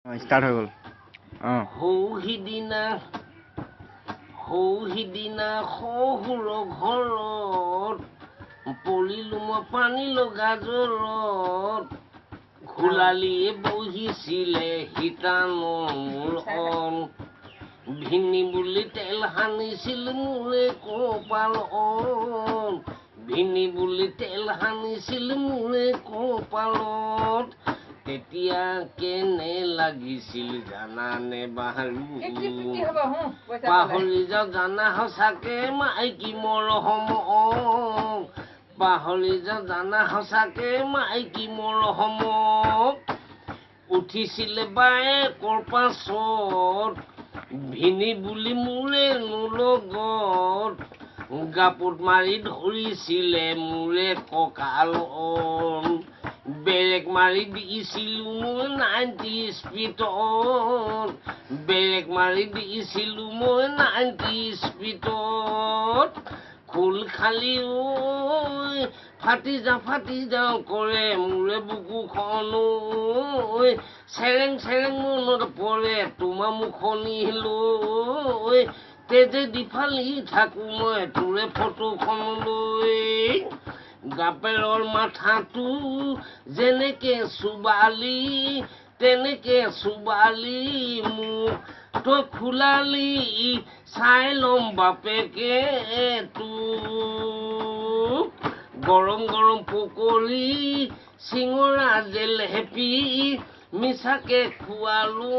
start হৈ গ'ল সৌহিদিনা শহুৰ ঘৰত পৰিলো মই পানী লগা জ্বৰত ঘোলালিয়ে বহিছিলে সীতানৰ মূৰখন ভিনি বুলি তেল সানিছিল মোৰে কপালত ভিনি বুলি তেল সানিছিল মোৰে কপালত তেতিয়া কেনে লাগিছিল জানানে পাহৰি যাওঁ জানা সঁচাকে মাইকী মৰহম পাহৰি যাওঁ জানা সঁচাকে মাইকী মৰহম উঠিছিলে বায়েকৰ পাছত ভিনি বুলি মোৰে লগত গাপত মাৰি ধৰিছিলে মোৰে কঁকালত বেলেগ মাৰি দিছিলো মই 90 স্পীডত বেলেগ মাৰি দিছিলো মই 90 স্পীডত খোল খালি ঐ ফাটি যাওঁ কৰে মোৰে বুকুখন ঐ চেৰেং মনত পৰে তোমাৰ মুখনি লৈ তেজে দি ফালি থাকো মই তোৰে ফটোখন লৈ গাপেৰৰ মাথাটো যেনেকে চুবালি তেনেকে চুবালি মোক তই খোলালি চাই ল'ম বাপেকে তোক গৰম পকৰি চিঙৰা জেলেপি মিছাকে খোৱালো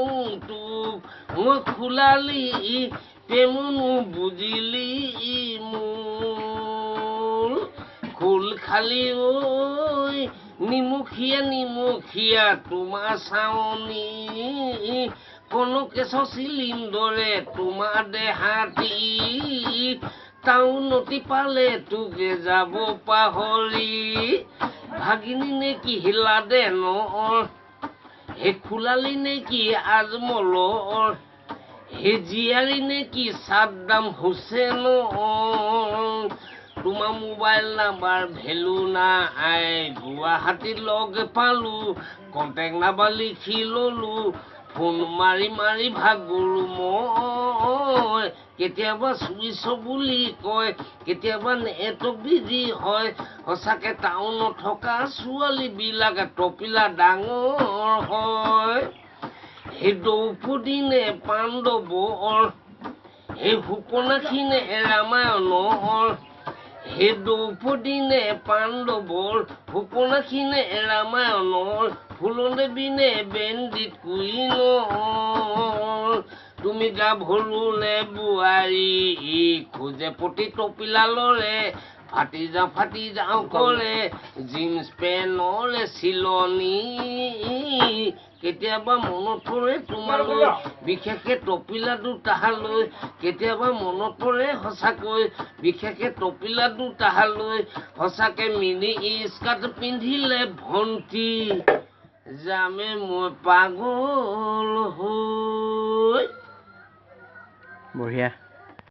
তোক মই খোলালি প্ৰেমনো বুজিলি মোৰ খোল খালি ঐ নিমখীয়া তোমাৰ চাৱনি কনকে চচিলিম দৰে তোমাৰ দেহাতি টাউনতি পালে তোকে যাব পাহৰি ভাগিনী নে কি হিলা দে নৰ হে খোলালি নে কি আজমলৰ হে জীয়াৰী নে কি চাদ্দাম হুছেইনৰ তোমাৰ মোবাইল নাম্বাৰ ভেলু নাই গুৱাহাটীত লগ পালো কণ্টেক্ট নাম্বাৰ লিখি ললো ফোন মাৰি ভাগলো মই কেতিয়াবা চুইছ বুলি কয় কেতিয়াবা নেটৱৰ্ক বিজি হয় সঁচাকে টাউনত থকা ছোৱালীবিলাক টপিলা ডাঙৰ হয় সেই দ্ৰৌপদীনে পাণ্ডৱৰ সেই সুপনাখিনে ৰামায়ণৰ হে দ্ৰৌপদীনে পাণ্ডৱৰ সুপনাখিনে ৰামায়ণৰ ফুলদেৱীনে বেণ্ডিত কুইনৰ তুমি গাভৰু নে বোৱাৰী খোজে প্ৰতি টপিলা লৰে ফাটি যাওঁ কৰে জিন্স পেণ্টৰে চিলনি কেতিয়াবা মনত পৰে তোমালৈ বিশেষকে টপিলা দুটালৈ কেতিয়াবা মনত পৰে সঁচাকৈ বিশেষকে টপিলা দুটালৈ সঁচাকে মিনি স্কাৰ্ট পিন্ধিলে ভণ্টি যামে মই পাগল হৈ বঢ়িয়া